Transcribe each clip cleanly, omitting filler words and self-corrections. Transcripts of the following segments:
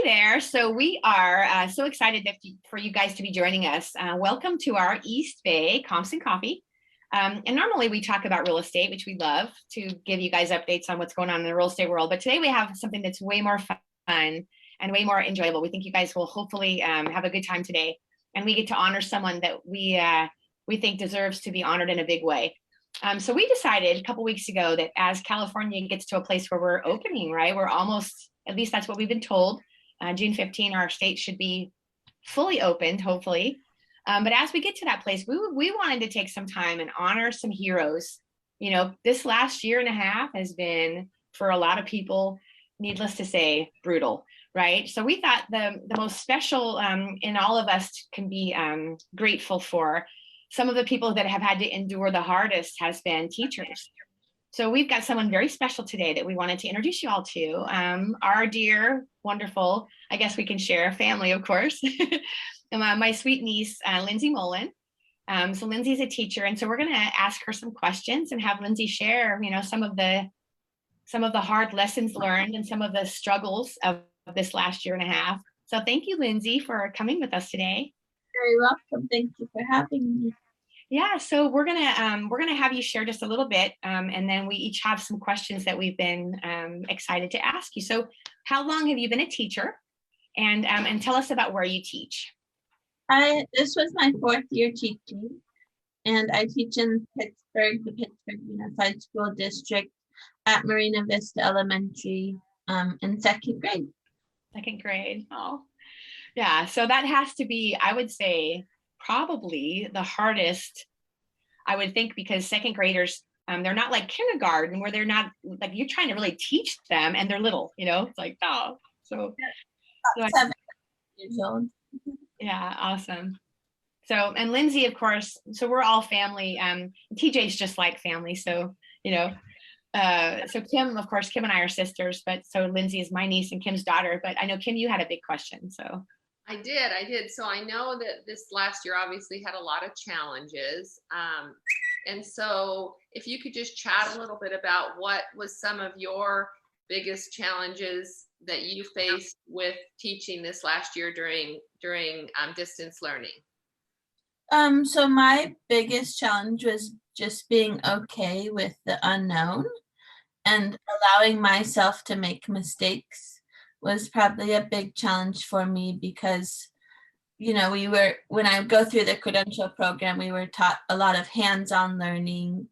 Hi there. So we are so excited for you guys to be joining us. Welcome to our East Bay Comps Coffee. And normally we talk about real estate, which we love to give you guys updates on what's going on in the real estate world. But today we have something that's way more fun and way more enjoyable. We think you guys will hopefully have a good time today. And we get to honor someone that we think deserves to be honored in a big way. So we decided a couple weeks ago that as California gets to a place where we're opening, right, we're almost, at least that's what we've been told, June 15, our state should be fully opened, hopefully. But as we get to that place, we wanted to take some time and honor some heroes. You know, this last year and a half has been, for a lot of people, needless to say, brutal, right? So we thought the most special in all of us can be grateful for. Some of the people that have had to endure the hardest has been teachers. So we've got someone very special today that we wanted to introduce you all to. Our dear, wonderful, I guess we can share, family, of course. My sweet niece, Lindsey Mullen. So Lindsey's a teacher, and so we're going to ask her some questions and have Lindsey share, you know, some of the hard lessons learned and some of the struggles of this last year and a half. So thank you, Lindsey, for coming with us today. Very welcome. Thank you for having me. Yeah, so we're gonna have you share just a little bit, and then we each have some questions that we've been excited to ask you. So, how long have you been a teacher, and tell us about where you teach? This was my 4th year teaching, and I teach in Pittsburg, the Pittsburg Unified School District, at Marina Vista Elementary, in 2nd grade. 2nd grade. Oh, yeah. So that has to be, I would say, probably the hardest, I would think, because 2nd graders, they're not like kindergarten where they're not like, you're trying to really teach them and they're little, you know, it's like, oh, so 7 years old. Yeah, awesome. So, and Lindsey, of course, so we're all family. TJ's just like family. So, you know, so Kim, of course, Kim and I are sisters, but so Lindsey is my niece and Kim's daughter, but I know Kim, you had a big question, so. I did. So I know that this last year obviously had a lot of challenges. And so if you could just chat a little bit about what was some of your biggest challenges that you faced with teaching this last year during distance learning. So my biggest challenge was just being okay with the unknown and allowing myself to make mistakes was probably a big challenge for me because, you know, when I go through the credential program, we were taught a lot of hands-on learning,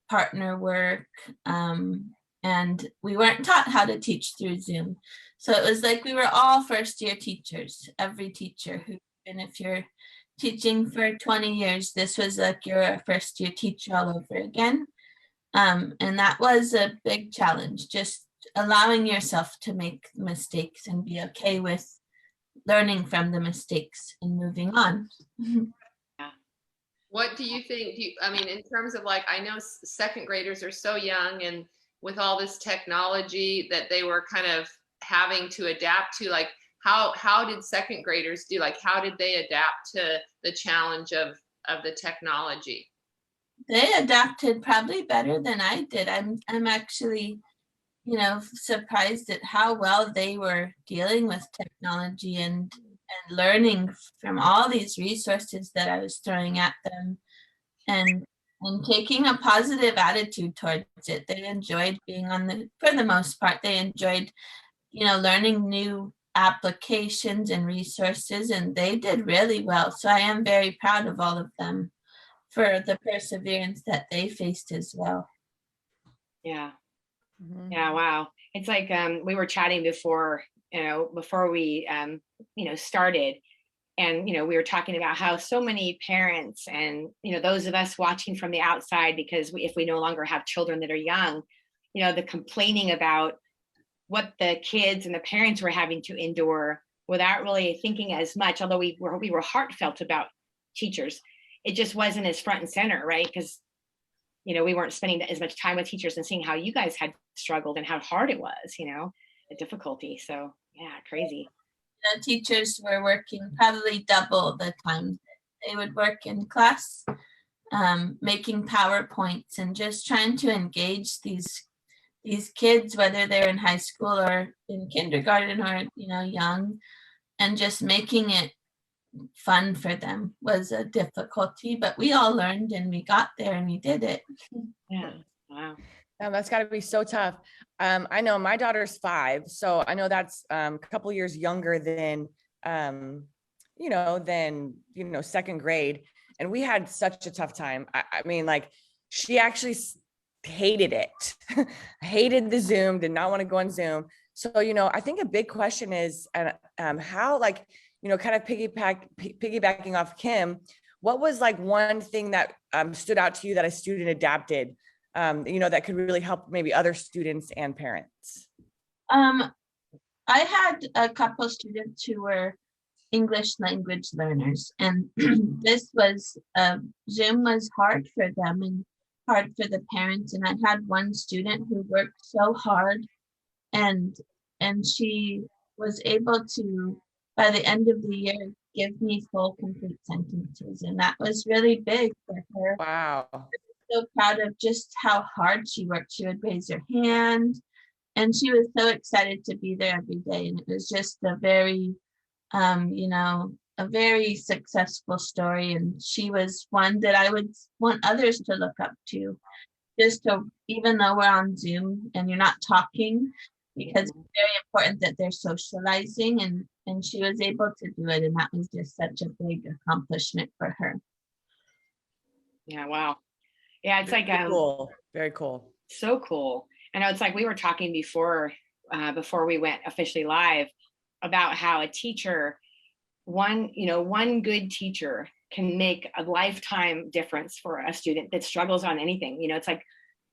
partner work, and we weren't taught how to teach through Zoom. So it was like we were all 1st year teachers, every teacher who, and if you're teaching for 20 years, this was like you're a 1st year teacher all over again. And that was a big challenge, just allowing yourself to make mistakes and be okay with learning from the mistakes and moving on. Yeah. What do you think? I mean, in terms of like, I know 2nd graders are so young, and with all this technology that they were kind of having to adapt to, like how did 2nd graders do? Like, how did they adapt to the challenge of the technology? They adapted probably better than I did. I'm actually, you know, surprised at how well they were dealing with technology and learning from all these resources that I was throwing at them and taking a positive attitude towards it. They enjoyed being for the most part, they enjoyed, you know, learning new applications and resources, and they did really well. So I am very proud of all of them for the perseverance that they faced as well. Yeah. Mm-hmm. Yeah, wow. It's like we were chatting before we started, and we were talking about how so many parents and those of us watching from the outside, because if we no longer have children that are young, the complaining about what the kids and the parents were having to endure without really thinking as much, although we were heartfelt about teachers, it just wasn't as front and center, right? Because we weren't spending as much time with teachers and seeing how you guys had struggled and how hard it was, the difficulty. So yeah, crazy. The teachers were working probably double the time they would work in class, making PowerPoints and just trying to engage these these kids, whether they're in high school or in kindergarten or, young, and just making it fun for them was a difficulty, but we all learned and we got there and we did it. Yeah. Wow. That's got to be so tough. I know my daughter's 5, so I know that's a couple years younger than, second grade. And we had such a tough time. I mean, like, she actually hated it, hated the Zoom, did not want to go on Zoom. So, I think a big question is, how, like, kind of piggybacking off Kim, what was like one thing that stood out to you that a student adapted, that could really help maybe other students and parents? I had a couple students who were English language learners, and this was Zoom was hard for them and hard for the parents. And I had one student who worked so hard, and she was able to, by the end of the year, give me full complete sentences, and that was really big for her. Wow. So proud of just how hard she worked. She would raise her hand, and she was so excited to be there every day. And it was just a very, a very successful story. And she was one that I would want others to look up to, just to, even though we're on Zoom and you're not talking, because it's very important that they're socializing, and she was able to do it. And that was just such a big accomplishment for her. Yeah. Wow. Yeah. It's like, cool. Very cool. So cool. I know it's like we were talking before we went officially live about how a teacher, one good teacher can make a lifetime difference for a student that struggles on anything. It's like,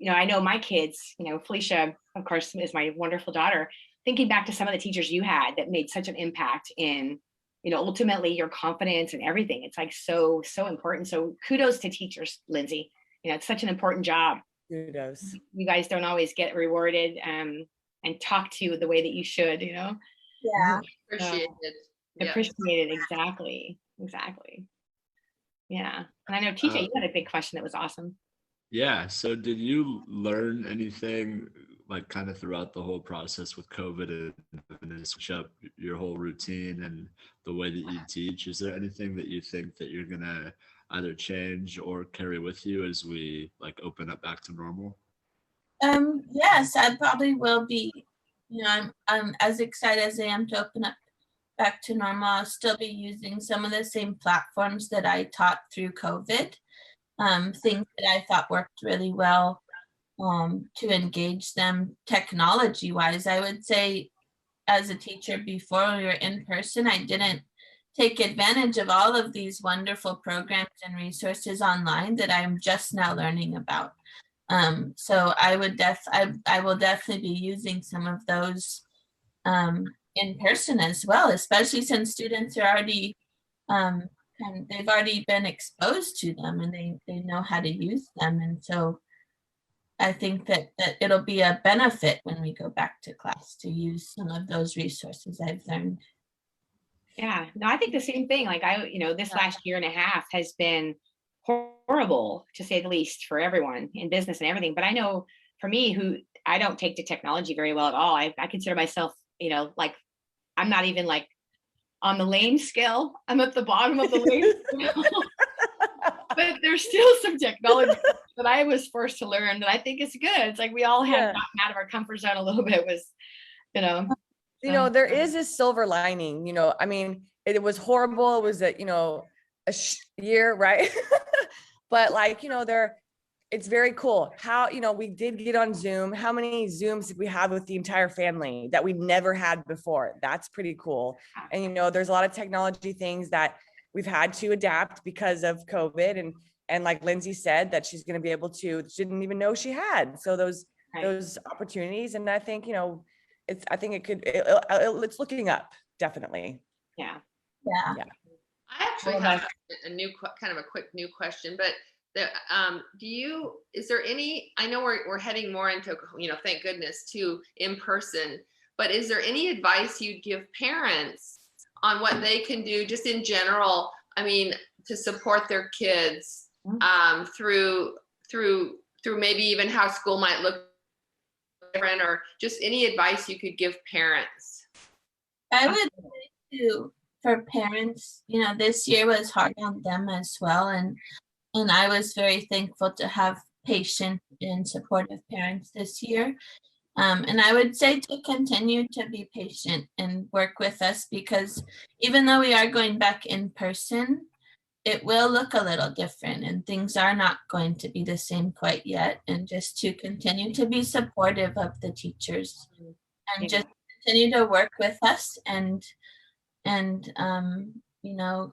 I know my kids, Felicia, of course, is my wonderful daughter, thinking back to some of the teachers you had that made such an impact in, ultimately your confidence and everything. It's like so important. So kudos to teachers, Lindsey. It's such an important job. Kudos. You guys don't always get rewarded and talked to the way that you should, Yeah. Appreciated. Appreciated. Exactly. Yeah. And I know TJ, you had a big question that was awesome. Yeah. So did you learn anything like kind of throughout the whole process with COVID and switch up your whole routine and the way that you teach? Is there anything that you think that you're going to either change or carry with you as we like open up back to normal? Yes, I probably will be. I'm as excited as I am to open up back to normal. I'll still be using some of the same platforms that I taught through COVID. Things that I thought worked really well to engage them technology-wise. I would say, as a teacher, before we were in person, I didn't take advantage of all of these wonderful programs and resources online that I'm just now learning about. So I will definitely be using some of those in person as well, especially since students are already they've already been exposed to them and they know how to use them. And so I think that it'll be a benefit when we go back to class to use some of those resources I've learned. Yeah, no, I think the same thing. Like this last year and a half has been horrible, to say the least, for everyone in business and everything. But I know for me, who I don't take to technology very well at all, I consider myself, like I'm not even like on the lame scale. I'm at the bottom of the lame scale. But there's still some technology that I was forced to learn that I think is good. It's like we all have gotten out of our comfort zone a little bit. There is a silver lining. I mean, it was horrible. It was a year, right? But it's very cool how, we did get on Zoom. How many Zooms did we have with the entire family that we never had before? That's pretty cool. And, there's a lot of technology things that we've had to adapt because of COVID. And like Lindsey said, that she's going to be able to, she didn't even know she had. So those opportunities. And I think, it's looking up, definitely. Yeah. I actually have a quick new question, but is there any, I know we're heading more into, thank goodness, to in person, but is there any advice you'd give parents on what they can do just in general, to support their kids through maybe even how school might look different, or just any advice you could give parents? I would say too, for parents, this year was hard on them as well. And I was very thankful to have patient and supportive parents this year. And I would say to continue to be patient and work with us, because even though we are going back in person, it will look a little different and things are not going to be the same quite yet. And just to continue to be supportive of the teachers and just continue to work with us and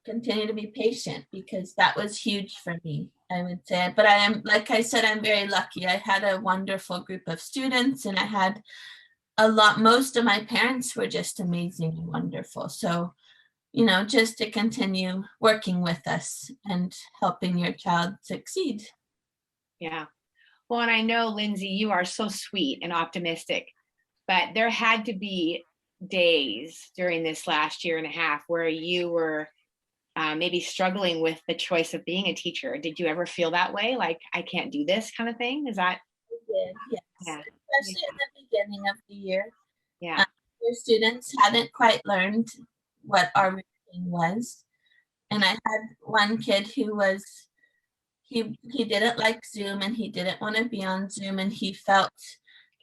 continue to be patient, because that was huge for me, I would say. But I am, like I said, I'm very lucky. I had a wonderful group of students, and I had most of my parents were just amazing and wonderful. So, just to continue working with us and helping your child succeed. Yeah. Well, and I know, Lindsey, you are so sweet and optimistic, but there had to be days during this last year and a half where you were maybe struggling with the choice of being a teacher. Did you ever feel that way? Like, I can't do this kind of thing? Is that? I did, yes. Yeah. Especially in the beginning of the year. Yeah. Your students hadn't quite learned what our routine was. And I had one kid who was, he didn't like Zoom, and he didn't want to be on Zoom, and he felt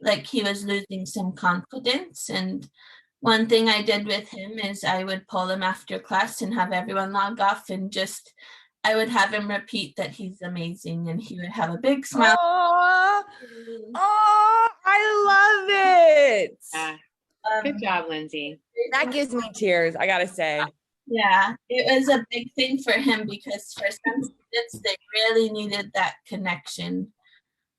like he was losing some confidence. And one thing I did with him is I would pull him after class and have everyone log off, and I would have him repeat that he's amazing, and he would have a big smile. Oh, I love it. Yeah. Good job, Lindsey. That gives me tears, I gotta say. Yeah, it was a big thing for him, because for some students, they really needed that connection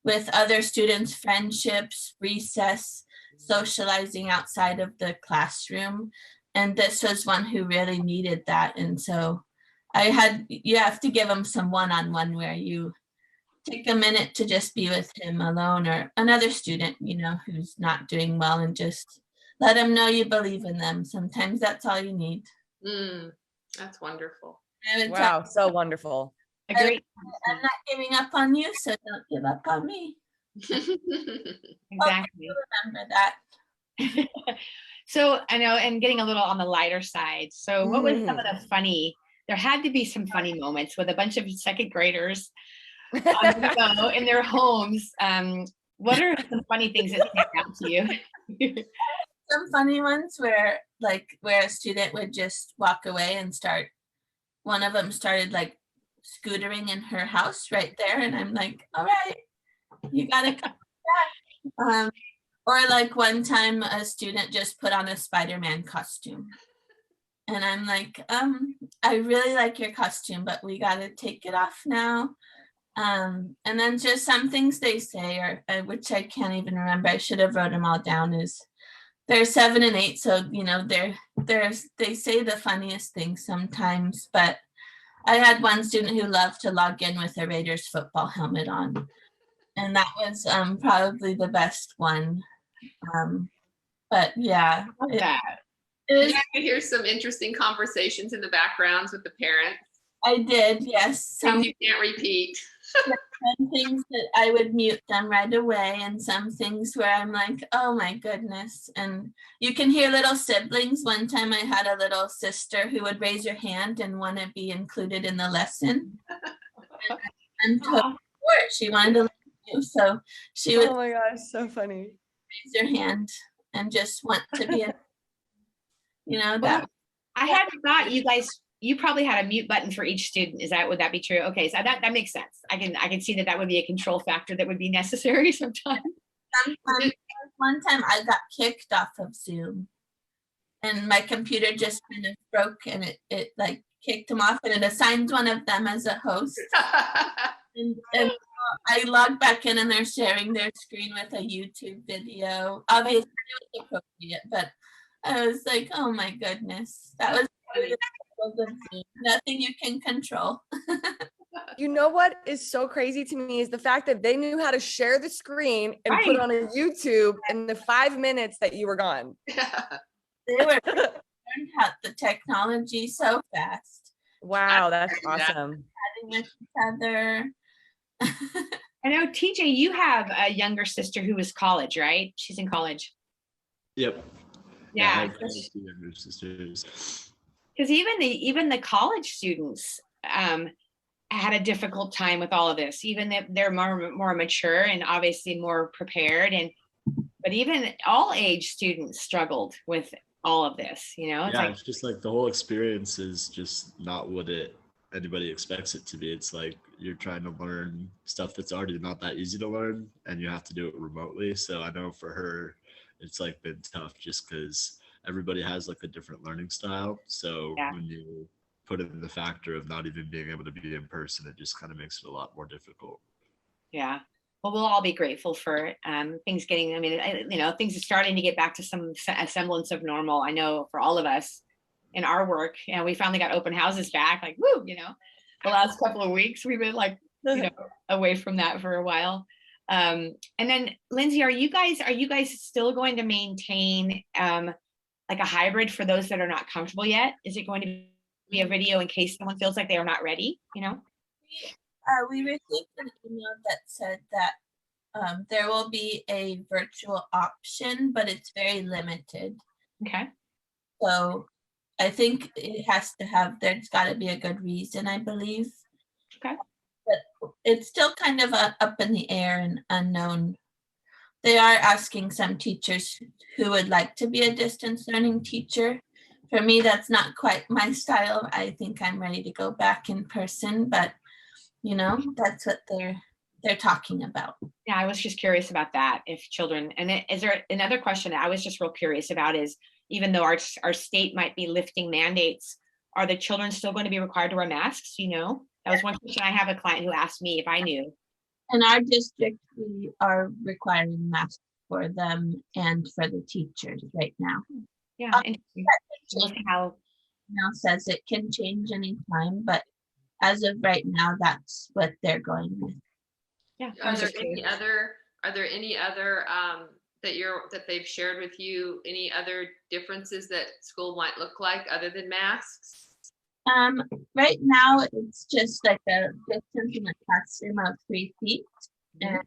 with other students, friendships, recess, socializing outside of the classroom. And this was one who really needed that. And so you have to give him some one-on-one where you take a minute to just be with him alone, or another student, who's not doing well, and just let them know you believe in them. Sometimes that's all you need. That's wonderful. Wow, so wonderful. Agreed. I'm not giving up on you, so don't give up on me. Exactly. Remember that. So I know, and getting a little on the lighter side. So what was some of the there had to be some funny moments with a bunch of second graders in their homes. What are some funny things that stand out to you? Some funny ones where a student would just walk away and one of them started like scootering in her house right there. And I'm like, all right, you gotta come back. Or like one time a student just put on a Spider-Man costume. And I'm like, I really like your costume, but we gotta take it off now. And then just some things they say, or which I can't even remember. I should have wrote them all down. Is they're 7 and 8, so they say the funniest things sometimes. But I had one student who loved to log in with a Raiders football helmet on, and that was probably the best one. But yeah, you could hear some interesting conversations in the backgrounds with the parents. I did, yes. Some you can't repeat. Some things that I would mute them right away, and some things where I'm like, oh my goodness. And you can hear little siblings. One time I had a little sister who would raise her hand and want to be included in the lesson. And she wanted to listen, so she would, oh my gosh, so funny, raise her hand and just want to be that. I hadn't thought you probably had a mute button for each student. Would that be true? Okay, so that makes sense. I can see that would be a control factor that would be necessary sometimes. One time I got kicked off of Zoom, and my computer just kind of broke, and it like kicked them off, and it assigned one of them as a host. and I logged back in, and they're sharing their screen with a YouTube video. Obviously it was appropriate, but I was like, oh my goodness, that was nothing you can control. You know what is so crazy to me is the fact that they knew how to share the screen and put on a YouTube in the 5 minutes that you were gone. They learned how the technology so fast. Wow, that's awesome. Chatting with each other. I know, TJ, you have a younger sister who is college, right? She's in college. Yep. I Yeah, have two younger sisters. because even the college students had a difficult time with all of this. Even if they're more mature and obviously more prepared, but even all age students struggled with all of this. You know, It's just like the whole experience is just not what anybody expects it to be. It's like you're trying to learn stuff that's already not that easy to learn, and you have to do it remotely. So I know for her, it's like been tough just because everybody has like a different learning style. So when you put in the factor of not even being able to be in person, it just kind of makes it a lot more difficult. Yeah. Well, we'll all be grateful for things getting, I mean, things are starting to get back to some semblance of normal. I know for all of us in our work, and we finally got open houses back, like, woo, the last couple of weeks, we've been like, away from that for a while. And then Lindsey, are you guys still going to maintain like a hybrid for those that are not comfortable yet? Is it going to be a video in case someone feels like they are not ready, We received an email that said that there will be a virtual option, but it's very limited. Okay. So I think there's got to be a good reason, I believe. Okay. But it's still kind of up in the air and unknown. They are asking some teachers who would like to be a distance learning teacher. For me, that's not quite my style. I think I'm ready to go back in person, but that's what they're talking about. Yeah, I was just curious about that. If children, and is there another question that I was just real curious about is, even though our state might be lifting mandates, are the children still going to be required to wear masks? That was one question. I have a client who asked me if I knew. In our district, we are requiring masks for them and for the teachers right now. Yeah, we'll see how. Now says it can change anytime, but as of right now, that's what they're going with. Yeah. Are there any other that they've shared with you? Any other differences that school might look like other than masks? Right now it's just like a distance in the classroom of 3 feet. And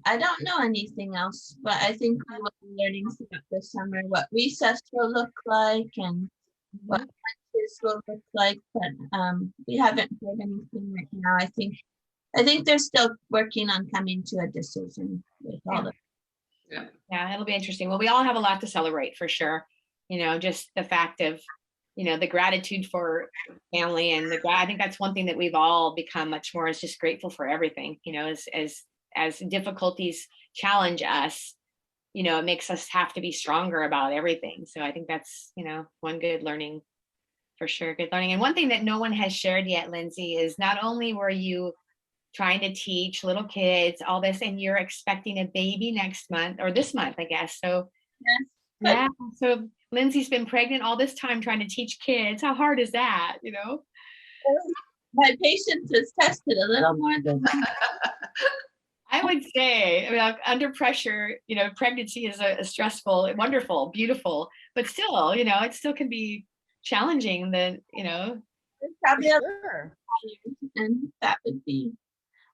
I don't know anything else, but I think we will be learning throughout the summer what recess will look like and what lunches will look like, but we haven't heard anything right now. I think they're still working on coming to a decision with all of it. Yeah, it'll be interesting. Well, we all have a lot to celebrate for sure. Just the fact of, the gratitude for family and I think that's one thing that we've all become much more is just grateful for everything, as difficulties challenge us, it makes us have to be stronger about everything. So I think that's, one good learning for sure. Good learning. And one thing that no one has shared yet, Lindsey, is not only were you trying to teach little kids all this, and you're expecting a baby next month or this month, I guess. So yeah. So Lindsey's been pregnant all this time trying to teach kids. How hard is that? My patience is tested a little more than I would say, under pressure, pregnancy is a stressful, wonderful, beautiful, but still, it still can be challenging. Probably and that would be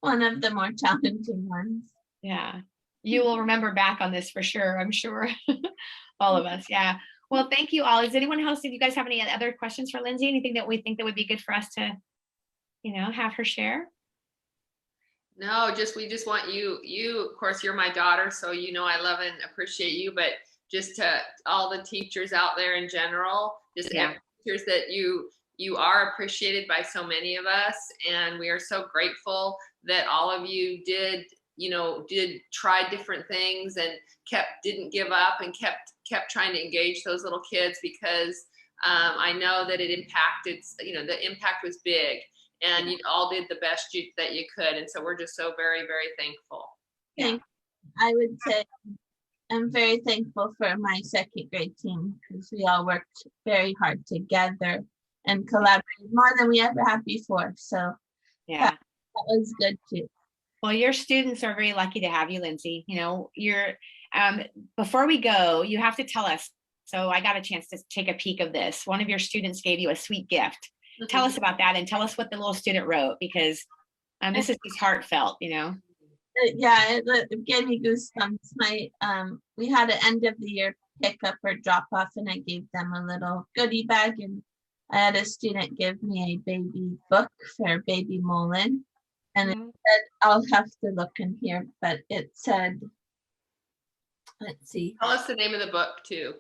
one of the more challenging ones. Yeah, you will remember back on this for sure. I'm sure, all of us. Yeah. Well, thank you all. Is anyone else? If you guys have any other questions for Lindsey, anything that we think that would be good for us to, have her share? No, we just want you, of course, you're my daughter, so I love and appreciate you, but just to all the teachers out there in general, teachers that you are appreciated by so many of us, and we are so grateful that all of you did try different things and didn't give up and kept trying to engage those little kids, because I know that it impacted, the impact was big. And you all did the best that you could. And so we're just so very, very thankful. I would say I'm very thankful for my second grade team, because we all worked very hard together and collaborated more than we ever have before. So that was good too. Well, your students are very lucky to have you, Lindsey. You're before we go, you have to tell us. So I got a chance to take a peek of this. One of your students gave you a sweet gift. Tell us about that, and tell us what the little student wrote, because This is just heartfelt, Yeah, it gave me goosebumps. We had an end of the year pickup or drop off, and I gave them a little goodie bag, and I had a student give me a baby book for baby Mullen, and it said, I'll have to look in here, but it said, let's see. Tell us the name of the book too.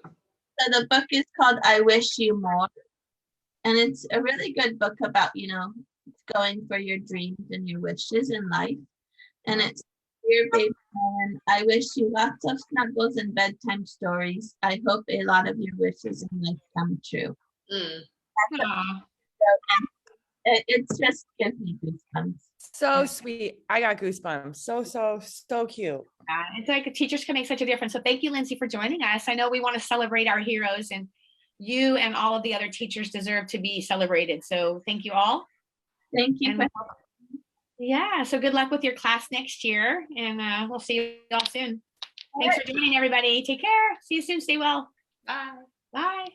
So the book is called I Wish You More, and it's a really good book about, going for your dreams and your wishes in life. And it's, dear baby Mullen, I wish you lots of snuggles and bedtime stories. I hope a lot of your wishes in life come true. It's just gives me goosebumps. So sweet. I got goosebumps. So cute. It's like teachers can make such a difference. So thank you, Lindsey, for joining us. I know we want to celebrate our heroes, and you and all of the other teachers deserve to be celebrated. So thank you all. Thank you. Yeah, so good luck with your class next year, and we'll see you all soon. Thanks for joining, everybody. Take care. See you soon. Stay well. Bye. Bye.